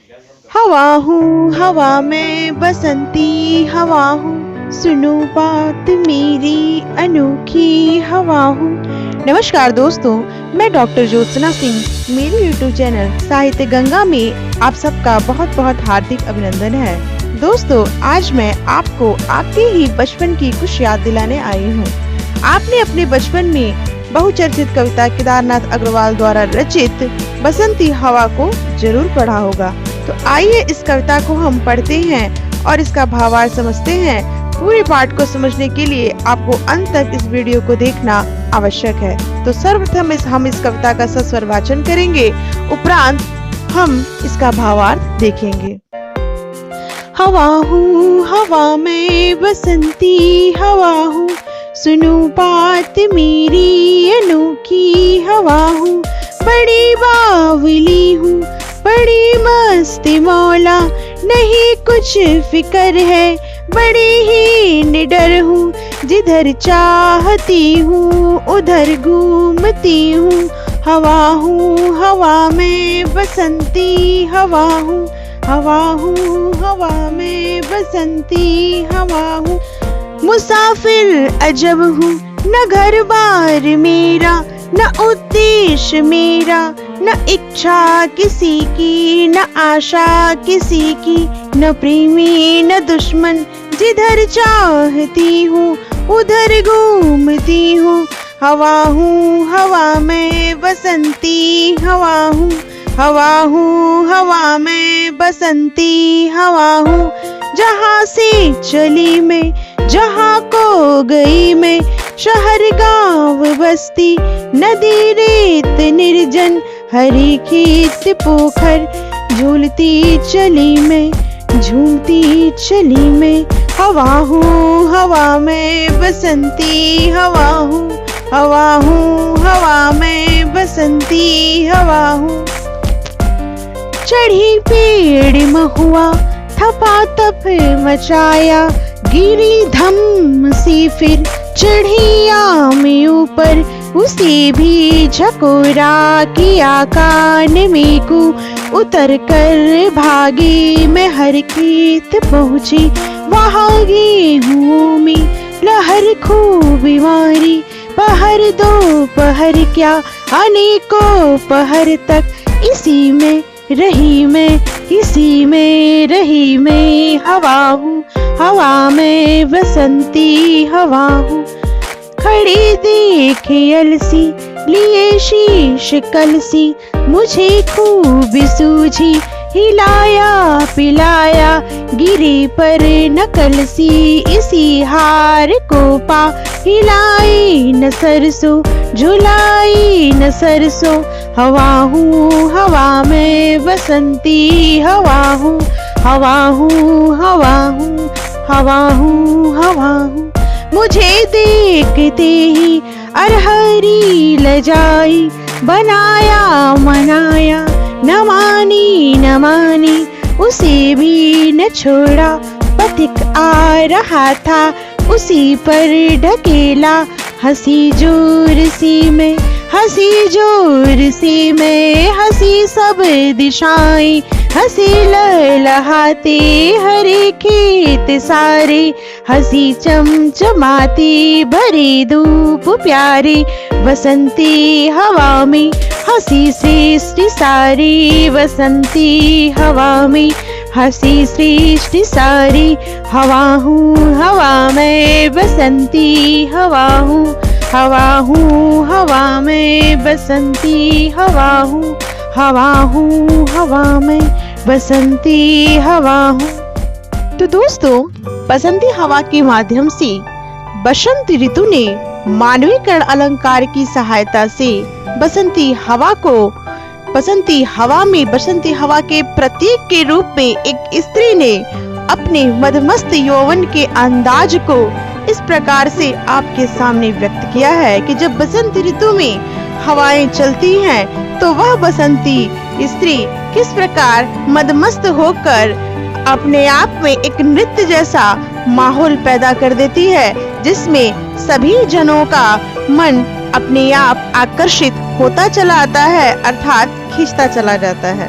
हवा हूँ हवा में बसंती हवा हूँ, सुनो बात मेरी अनोखी हवा हूँ। नमस्कार दोस्तों, मैं डॉक्टर ज्योत्सना सिंह। मेरे यूट्यूब चैनल साहित्य गंगा में आप सबका बहुत बहुत हार्दिक अभिनंदन है। दोस्तों, आज मैं आपको आपके ही बचपन की कुछ याद दिलाने आई हूँ। आपने अपने बचपन में बहुचर्चित कविता केदारनाथ अग्रवाल द्वारा रचित बसंती हवा को जरूर पढ़ा होगा। तो आइए इस कविता को हम पढ़ते हैं और इसका भावार्थ समझते हैं। पूरे पाठ को समझने के लिए आपको अंत तक इस वीडियो को देखना आवश्यक है। तो सर्वप्रथम हम इस कविता का सस्वर वाचन करेंगे, उपरांत हम इसका भावार्थ देखेंगे। हवा हूँ हवा में बसंती हवा हूँ, सुनो बात मेरी अनोखी हवा हूँ। बड़ी बावली हूँ बड़ी मस्ती मौला, नहीं कुछ फिकर है बड़ी ही निडर हूँ। जिधर चाहती हूँ उधर घूमती हूँ। हवा हूँ हवा में बसंती हवा हूँ, हवा हूँ हवा में बसंती हवा हूँ। मुसाफिर अजब हूँ, न घर बार मेरा न उद्देश्य मेरा, न इच्छा किसी की न आशा किसी की, न प्रेमी न दुश्मन। जिधर चाहती हूँ उधर घूमती हूँ। हवा हूँ हवा में बसंती हवा हूँ, हवा हूँ हवा में बसंती हवा हूँ। जहाँ से चली मैं जहाँ को गई मैं, शहर गांव बस्ती नदी रेत निर्जन, हरी खेत पोखर झूलती चली मैं झूमती चली मैं। हवा हूँ हवा में बसंती हवा हूँ, हवा हूँ हवा में बसंती हवा हूँ। चढ़ी पेड़ महुआ थपा थप मचाया, गिरी धम सी फिर चढ़ी आम ऊपर, उसे भी झकोरा किया कान में को। उतर कर भागी मैं हर खेत पहुँची, वहाँ गेहूं में लहर खूब बीमारी। पहर दो पहर क्या अनेकों पहर तक, इसी में रही मैं इसी में रही मैं। हवा हूँ हवा में बसंती हवा हूँ। खड़ी देखे अलसी लिए शीश कलसी, मुझे खूब सूझी हिलाया पिलाया। गिरी पर नकल सी इसी हार को पा, हिलाई न सरसों झुलाई न सरसों। हवा हूँ हवा में बसंती हवा हूँ, हवा हूँ हवा हूँ, हवा हूँ हवा हूँ। मुझे देखते ही अरहरी लजाई, बनाया मनाया न मानी उसे भी न छोड़ा। पथिक आ रहा था उसी पर ढकेला, हंसी जोर सी में हंसी जोर सी में। हंसी सब दिशाएं हंसी लहलहाते हरे खेत सारे, हंसी चमचमाती भरी धूप प्यारी। बसंती हवा में हंसी सृष्टि सारी, बसंती हवा में हंसी सृष्टि सारी। हवा हूँ हवा में बसंती हवा हूँ, हवा हूँ हवा में बसंती हवा हूँ, हवा हूँ हवा में बसंती हवा हूँ। तो दोस्तों, बसंती हवा के माध्यम से बसंत ऋतु ने मानवीकरण अलंकार की सहायता से बसंती हवा को बसंती हवा में बसंती हवा के प्रतीक के रूप में एक स्त्री ने अपने मदमस्त यौवन के अंदाज को इस प्रकार से आपके सामने व्यक्त किया है कि जब बसंत ऋतु में हवाएं चलती हैं तो वह बसंती स्त्री किस प्रकार मदमस्त होकर अपने आप में एक नृत्य जैसा माहौल पैदा कर देती है, जिसमें सभी जनों का मन अपने आप आकर्षित होता चला आता है, अर्थात खींचता चला जाता है।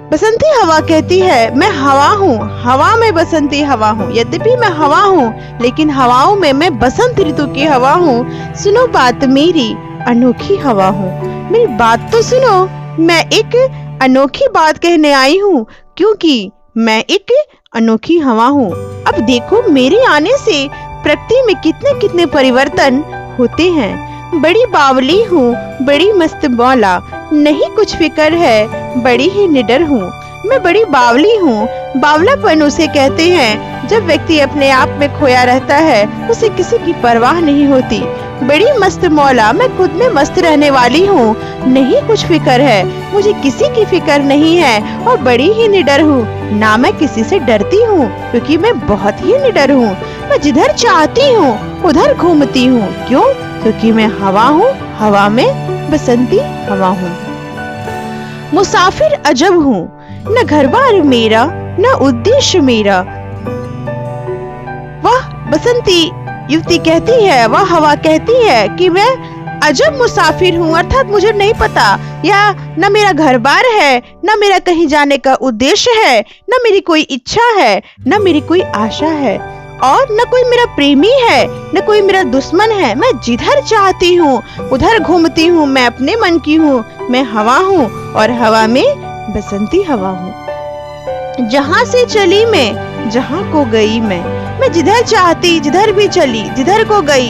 बसंती हवा कहती है, मैं हवा हूँ, हवा में बसंती हवा हूँ। यद्यपि मैं हवा हूँ, लेकिन हवाओं में मैं बसंत ऋतु की हवा हूँ। सुनो बात मेरी, अनोखी हवा हूँ। मेरी बात तो सुनो, मैं एक अनोखी बात कहने आई हूँ, क्योंकि मैं एक अनोखी हवा हूँ। अब देखो, मेरे आने से प्रकृति में कितने कितने परिवर्तन होते हैं। बड़ी बावली हूँ, बड़ी मस्त मौला, नहीं कुछ फिक्र है, बड़ी ही निडर हूँ। मैं बड़ी बावली हूँ। बावलापन उसे कहते हैं जब व्यक्ति अपने आप में खोया रहता है, उसे किसी की परवाह नहीं होती। बड़ी मस्त मौला, मैं खुद में मस्त रहने वाली हूँ, नहीं कुछ फिक्र है, मुझे किसी की फिक्र नहीं है, और बड़ी ही निडर हूँ। ना मैं किसी से डरती हूँ, क्योंकि मैं बहुत ही निडर हूँ। मैं जिधर चाहती हूँ उधर घूमती हूँ। क्यों? क्योंकि मैं हवा हूँ, हवा में बसंती हवा हूँ। मुसाफिर अजब हूँ, न घर बार मेरा, न उद्देश्य मेरा। वह बसंती युवती कहती है, वह हवा कहती है कि मैं अजब मुसाफिर हूँ, अर्थात मुझे नहीं पता, या न मेरा घर बार है, न मेरा कहीं जाने का उद्देश्य है, न मेरी कोई इच्छा है, न मेरी कोई आशा है, और न कोई मेरा प्रेमी है, न कोई मेरा दुश्मन है। मैं जिधर चाहती हूँ उधर घूमती हूँ। मैं अपने मन की हूँ। मैं हवा हूँ, और हवा में बसंती हवा हूँ। जहाँ से चली मैं, जहाँ को गई मैं जिधर चाहती जिधर भी चली, जिधर को गई।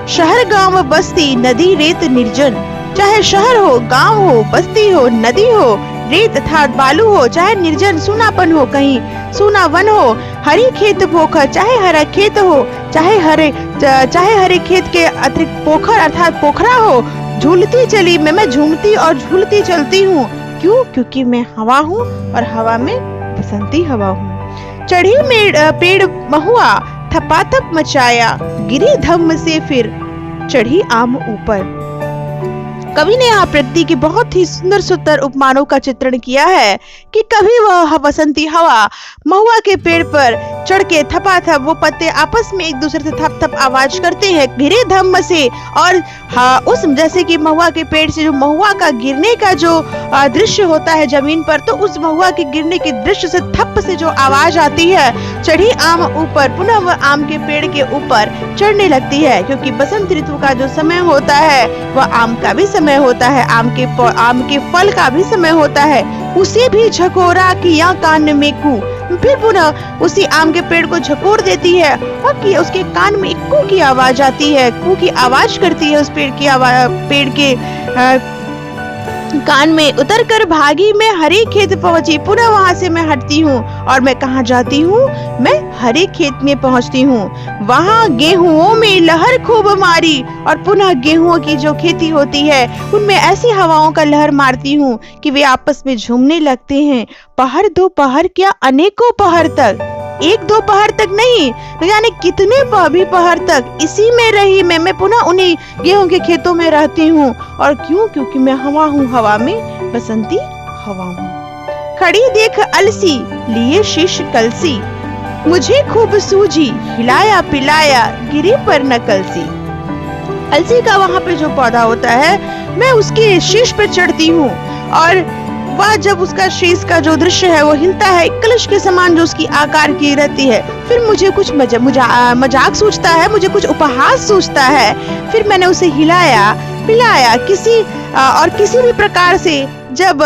शहर गांव बस्ती, नदी रेत निर्जन, चाहे शहर हो, गांव हो, बस्ती हो, नदी हो, रेत अर्थात बालू हो, चाहे निर्जन सूनापन हो, कहीं सूना वन हो, हरी खेत पोखर, चाहे हरा खेत हो, चाहे हरे खेत के अतिरिक्त पोखर अर्थात पोखरा हो, झूलती चली मैं झूमती और झूलती चलती हूँ। क्यों? क्योंकि मैं हवा हूँ, और हवा में बसंती हवा हूँ। चढ़ी पेड़ महुआ, थपाथप मचाया, गिरी धम्म से फिर चढ़ी आम ऊपर। कवि ने यहाँ प्रकृति की बहुत ही सुंदर सुंदर उपमानों का चित्रण किया है कि कभी वह बसंती हवा महुआ के पेड़ पर चढ़ के थपाथप वो पत्ते आपस में एक दूसरे से थप थप आवाज करते हैं, गिरे धम्म से। और उस जैसे कि महुआ के पेड़ से जो महुआ का गिरने का जो दृश्य होता है जमीन पर, तो उस महुआ के गिरने के दृश्य से थप से जो आवाज आती है, चढ़ी आम ऊपर, पुनः वह आम के पेड़ के ऊपर चढ़ने लगती है। क्योंकि बसंत ऋतु का जो समय होता है वह आम का भी समय होता है, आम के फल का भी समय होता है। उसे भी झकोरा किया कान में कू, फिर पुनः उसी आम के पेड़ को झकोर देती है, और कि उसके कान में एक कू की आवाज आती है, कू की आवाज करती है उस पेड़ के कान में। उतर कर भागी मैं हरे खेत पहुंची, पुनः वहां से मैं हटती हूँ, और मैं कहाँ जाती हूँ? मैं हरे खेत में पहुंचती हूँ। वहां गेहूंओं में लहर खूब मारी, और पुनः गेहूं की जो खेती होती है उनमें ऐसी हवाओं का लहर मारती हूँ कि वे आपस में झूमने लगते हैं। पहर दो पहर क्या, अनेकों पहर तक, एक दो पहर तक नहीं, न जाने कितने भी पहर तक इसी में रही मैं पुनः उन्हीं गेहूं के खेतों में रहती हूँ। और क्यों? क्योंकि मैं हवा हूँ, हवा में बसंती हवा हूँ। खड़ी देख अलसी, लिए शीश कलसी, मुझे खूब सूझी, हिलाया पिलाया, गिरी पर न कलसी। अलसी का वहाँ पे जो पौधा होता है, मैं उसके शीश पे चढ़ती हूँ, और वह जब उसका शीश का जो दृश्य है वो हिलता है, कलश के समान जो उसकी आकार की रहती है, फिर मुझे कुछ मजाक सूझता है, मुझे कुछ उपहास सूझता है। फिर मैंने उसे हिलाया पिलाया, किसी भी प्रकार से जब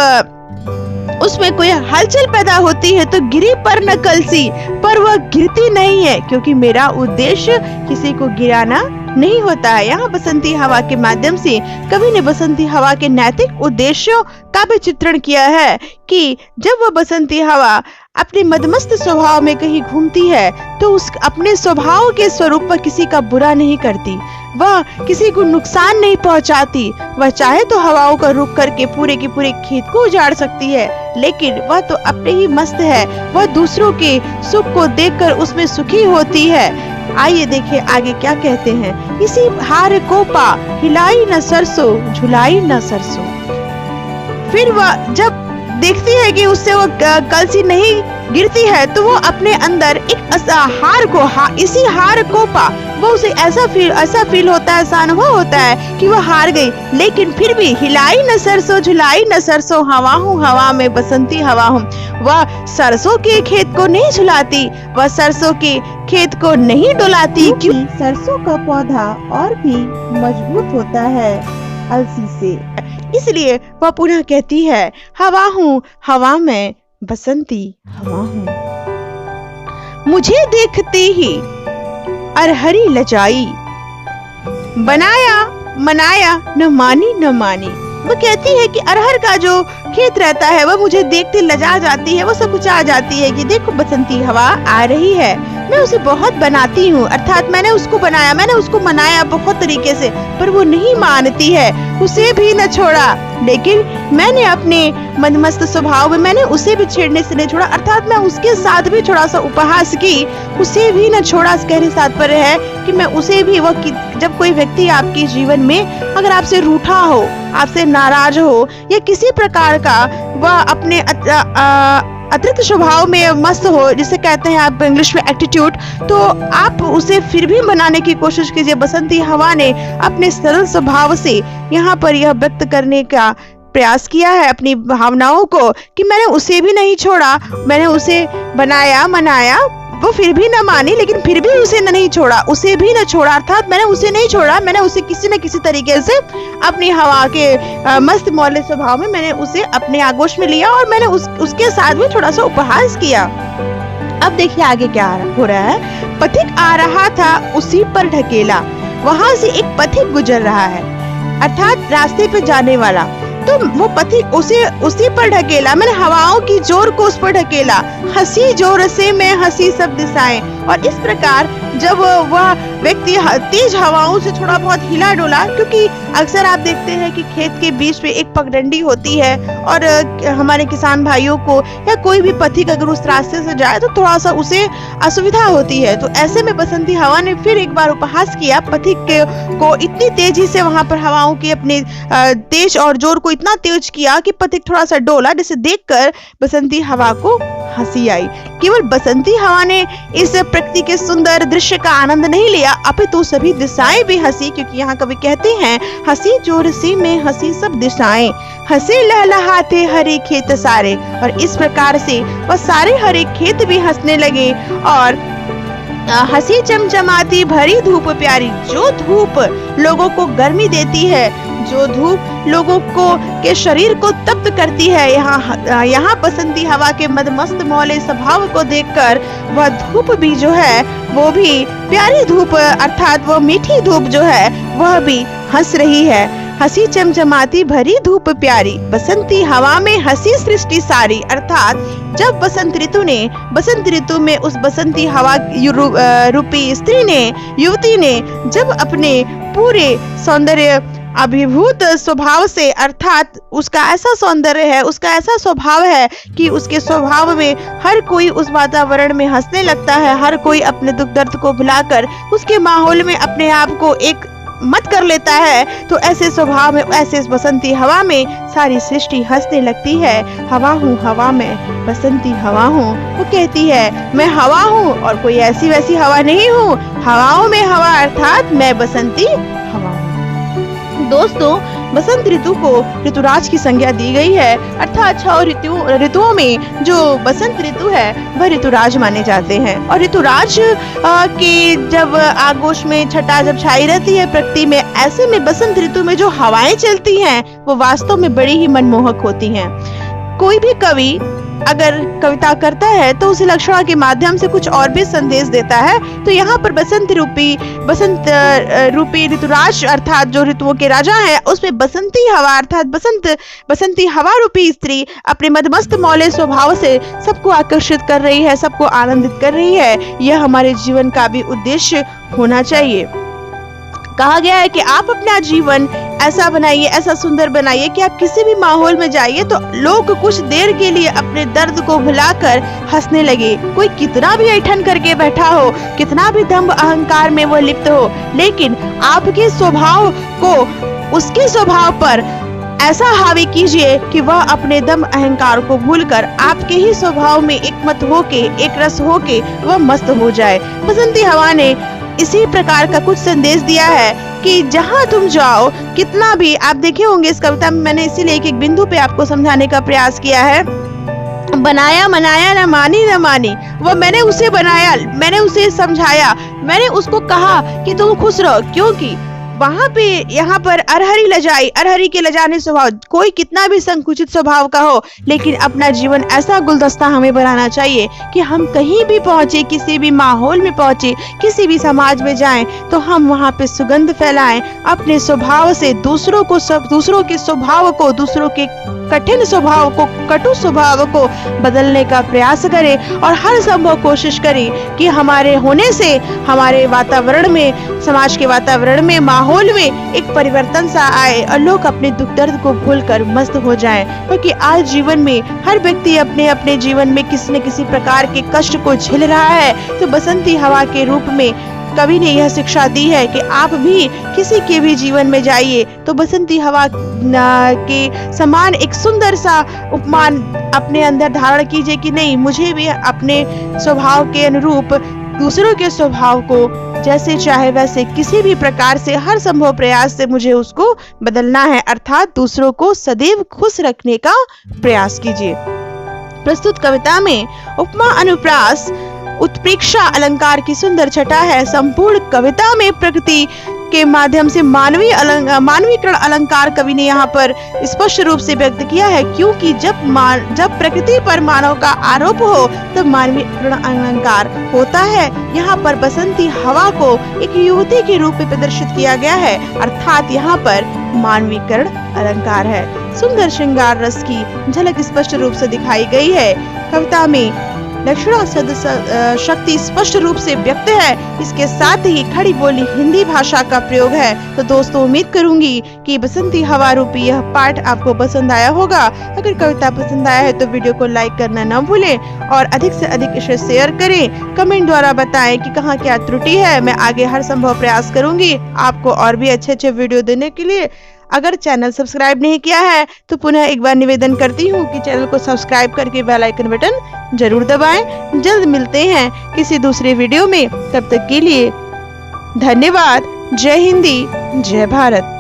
उसमें कोई हलचल पैदा होती है तो गिरी पर न कलसी, पर वह गिरती नहीं है, क्योंकि मेरा उद्देश्य किसी को गिराना नहीं होता है। यहाँ बसंती हवा के माध्यम से कवि ने बसंती हवा के नैतिक उद्देश्यों का भी चित्रण किया है कि जब वह बसंती हवा अपने मदमस्त स्वभाव में कहीं घूमती है तो उस अपने स्वभाव के स्वरूप पर किसी का बुरा नहीं करती, वह किसी को नुकसान नहीं पहुंचाती। वह चाहे तो हवाओं का रुख करके पूरे के पूरे खेत को उजाड़ सकती है, लेकिन वह तो अपने ही मस्त है, वह दूसरों के सुख को देखकर उसमें सुखी होती है। आइए देखें आगे क्या कहते हैं। इसी हार को पा, हिलाई न सरसों, झुलाई न सरसों। फिर वह जब देखती है कि उससे वो कलसी नहीं गिरती है, तो वो अपने अंदर एक इसी हार को पा, वो उसे ऐसा फील होता है, ऐसा अनुभव होता है कि वो हार गई, लेकिन फिर भी हिलाई न सरसों झुलाई न सरसों, हवा हूँ हवा में बसंती हवा हूँ। वह सरसों के खेत को नहीं झुलाती, वह सरसों के खेत को नहीं डुलाती, क्योंकि सरसों का पौधा और भी मजबूत होता है अलसी से। इसलिए वह पुनः कहती है, हवा हूँ हवा में बसंती हवा हूँ। मुझे देखते ही अरहरी लजाई, बनाया मनाया न मानी न मानी। वो कहती है कि अरहर का जो खेत रहता है वह मुझे देखते लजा जाती है, वो सब कुछ आ जाती है कि देखो बसंती हवा आ रही है। मैं उसे बहुत बनाती हूँ, अर्थात मैंने उसको बनाया, मैंने उसको मनाया बहुत तरीके से, पर वो नहीं मानती है, उसे भी न छोड़ा। लेकिन मैंने अपने मनमस्त स्वभाव में मैंने उसे भी छेड़ने से नहीं छोड़ा, अर्थात मैं उसके साथ भी थोड़ा सा उपहास की, उसे भी न छोड़ा। इस कहने से तात्पर्य है कि मैं उसे भी, जब कोई व्यक्ति आपके जीवन में अगर आपसे रूठा हो, आपसे नाराज हो या किसी प्रकार का वह अपने अतिरिक्त स्वभाव में मस्त हो, जिसे कहते हैं आप इंग्लिश में एटीट्यूड, तो आप उसे फिर भी मनाने की कोशिश कीजिए। बसंती हवा ने अपने सरल स्वभाव से यहाँ पर यह व्यक्त करने का प्रयास किया है अपनी भावनाओं को कि मैंने उसे भी नहीं छोड़ा, मैंने उसे बनाया मनाया, वो फिर भी न मानी, लेकिन फिर भी उसे नहीं छोड़ा, उसे भी न छोड़ा, अर्थात मैंने उसे नहीं छोड़ा, मैंने उसे किसी न किसी तरीके से अपनी हवा के मस्त मौलिक स्वभाव में मैंने उसे अपने आगोश में लिया और मैंने उसके साथ भी थोड़ा सा उपहास किया। अब देखिए आगे क्या हो रहा है। पथिक आ रहा था उसी पर ढकेला, वहां से एक पथिक गुजर रहा है, अर्थात रास्ते पे जाने वाला, तो वो पथिक उसी पर ढकेला, मैंने हवाओं की जोर को उस पर ढकेला, हंसी जोर से मैं हंसी सब दिशाएं। और इस प्रकार जब वह व्यक्ति तेज हवाओं से थोड़ा बहुत हिला डोला, क्योंकि अक्सर आप देखते हैं कि खेत के बीच में एक पगडंडी होती है और हमारे किसान भाइयों को या कोई भी पथिक अगर उस रास्ते से जाए तो थोड़ा सा उसे असुविधा होती है। तो ऐसे में बसंती हवा ने फिर एक बार उपहास किया पथिक को, इतनी तेजी से वहां पर हवाओं की अपने तेज और जोर को इतना तेज किया कि पथिक थोड़ा सा डोला, जिसे देखकर बसंती हवा को हंसी आई। केवल बसंती हवा ने इस प्रकृति के सुंदर दृश्य का आनंद नहीं लिया, अपितु सभी दिशाएं भी हंसी, क्योंकि यहाँ कवि कहते हैं, हंसी जोर से मैं हंसी सब दिशाएं, हंसे लहलहाते हरे खेत सारे। और इस प्रकार से वह सारे हरे खेत भी हंसने लगे और हंसी चमचमाती भरी धूप प्यारी। जो धूप लोगों को गर्मी देती है, जो धूप लोगों को के शरीर को तप्त करती है, यहाँ बसंती हवा के मदमस्त मौले स्वभाव को देखकर वह धूप भी जो है वो भी प्यारी धूप, अर्थात वो मीठी धूप जो है वह भी हंस रही है। हंसी चमचमाती भरी धूप प्यारी, बसंती हवा में हंसी सृष्टि सारी। अर्थात जब बसंत ऋतु में उस बसंती हवा रूपी स्त्री ने, युवती ने जब अपने पूरे सौंदर्य अभिभूत स्वभाव से, अर्थात उसका ऐसा सौंदर्य है, उसका ऐसा स्वभाव है कि उसके स्वभाव में हर कोई उस वातावरण में हंसने लगता है, हर कोई अपने दुख दर्द को भुलाकर उसके माहौल में अपने आप को एक मत कर लेता है। तो ऐसे स्वभाव में, ऐसे बसंती हवा में सारी सृष्टि हंसने लगती है। हवा हूँ हवा में बसंती हवा हूँ, वो कहती है मैं हवा हूँ और कोई ऐसी वैसी हवा नहीं हूँ, हवाओं में हवा, अर्थात मैं बसंती हवा हूँ। दोस्तों, बसंत ऋतु को ऋतुराज की संज्ञा दी गई है, अर्थात 6 ऋतुओं में जो बसंत ऋतु है वह ऋतुराज माने जाते हैं। और ऋतुराज के जब आगोश में छटा जब छाई रहती है प्रकृति में, ऐसे में बसंत ऋतु में जो हवाएं चलती हैं वो वास्तव में बड़ी ही मनमोहक होती हैं। कोई भी कवि अगर कविता करता है तो उसे लक्षणा के माध्यम से कुछ और भी संदेश देता है। तो यहाँ पर बसंत रूपी ऋतुराज, अर्थात जो ऋतुओं के राजा है, उसमें बसंती हवा, अर्थात बसंती हवा रूपी स्त्री अपने मदमस्त मौले स्वभाव से सबको आकर्षित कर रही है, सबको आनंदित कर रही है। यह हमारे जीवन का भी उद्देश्य होना चाहिए। कहा गया है कि आप अपना जीवन ऐसा बनाइए, ऐसा सुंदर बनाइए कि आप किसी भी माहौल में जाइए तो लोग कुछ देर के लिए अपने दर्द को भुलाकर हंसने लगे। कोई कितना भी ऐठन करके बैठा हो, कितना भी दंभ अहंकार में वो लिप्त हो, लेकिन आपके स्वभाव को उसके स्वभाव पर ऐसा हावी कीजिए कि वह अपने दम अहंकार को भूलकर आपके ही स्वभाव में एक मत होके, एक रस होके वह मस्त हो जाए। बसंती हवा ने इसी प्रकार का कुछ संदेश दिया है कि जहां तुम जाओ, कितना भी आप देखे होंगे इस कविता में मैंने इसीलिए एक एक बिंदु पे आपको समझाने का प्रयास किया है। बनाया मनाया न मानी न मानी, वो मैंने उसे बनाया, मैंने उसे समझाया, मैंने उसको कहा कि तुम खुश रहो, क्योंकि वहां पे यहाँ पर अरहरी लजाई, अरहरी के लजाने स्वभाव, कोई कितना भी संकुचित स्वभाव का हो, लेकिन अपना जीवन ऐसा गुलदस्ता हमें बनाना चाहिए कि हम कहीं भी पहुंचे, किसी भी माहौल में पहुंचे, किसी भी समाज में जाएं, तो हम वहां पे सुगंध फैलाएं, अपने स्वभाव से दूसरों के स्वभाव को, दूसरों के कठिन स्वभाव को, कटु स्वभाव को बदलने का प्रयास करें और हर संभव कोशिश करें कि हमारे होने से हमारे वातावरण में, समाज के वातावरण में, माहौल में एक परिवर्तन सा आए और लोग अपने दुख दर्द को भूलकर मस्त हो जाएं। क्योंकि आज जीवन में हर व्यक्ति अपने अपने जीवन में किसी न किसी प्रकार के कष्ट को झेल रहा है। तो बसंती हवा के रूप में कवि ने यह शिक्षा दी है कि आप भी किसी के भी जीवन में जाइए तो बसंती हवा के समान एक सुंदर सा उपमान अपने अंदर धारण कीजिए कि नहीं, मुझे भी अपने स्वभाव के अनुरूप दूसरों के स्वभाव को जैसे चाहे वैसे किसी भी प्रकार से, हर संभव प्रयास से मुझे उसको बदलना है, अर्थात दूसरों को सदैव खुश रखने का प्रयास कीजिए। प्रस्तुत कविता में उपमा, अनुप्रास, उत्प्रेक्षा अलंकार की सुंदर छटा है। संपूर्ण कविता में प्रकृति के माध्यम से मानवीकरण अलंकार कवि ने यहाँ पर स्पष्ट रूप से व्यक्त किया है, क्योंकि जब प्रकृति पर मानव का आरोप हो तब मानवीकरण अलंकार होता है। यहाँ पर बसंती हवा को एक युवती के रूप में प्रदर्शित किया गया है, अर्थात यहाँ पर मानवीकरण अलंकार है। सुंदर श्रृंगार रस की झलक स्पष्ट रूप से दिखाई गई है। कविता में दक्षिणा शक्ति स्पष्ट रूप से व्यक्त है। इसके साथ ही खड़ी बोली हिंदी भाषा का प्रयोग है। तो दोस्तों, उम्मीद करूंगी कि बसंती हवा रूपी यह पाठ आपको पसंद आया होगा। अगर कविता पसंद आया है तो वीडियो को लाइक करना न भूलें और अधिक से अधिक इसे शेयर करें। कमेंट द्वारा बताएं कि कहाँ क्या त्रुटि है। मैं आगे हर संभव प्रयास करूंगी आपको और भी अच्छे वीडियो देने के लिए। अगर चैनल सब्सक्राइब नहीं किया है तो पुनः एक बार निवेदन करती हूँ कि चैनल को सब्सक्राइब करके बेल आइकन बटन जरूर दबाएं। जल्द मिलते हैं किसी दूसरे वीडियो में, तब तक के लिए धन्यवाद। जय हिंदी, जय भारत।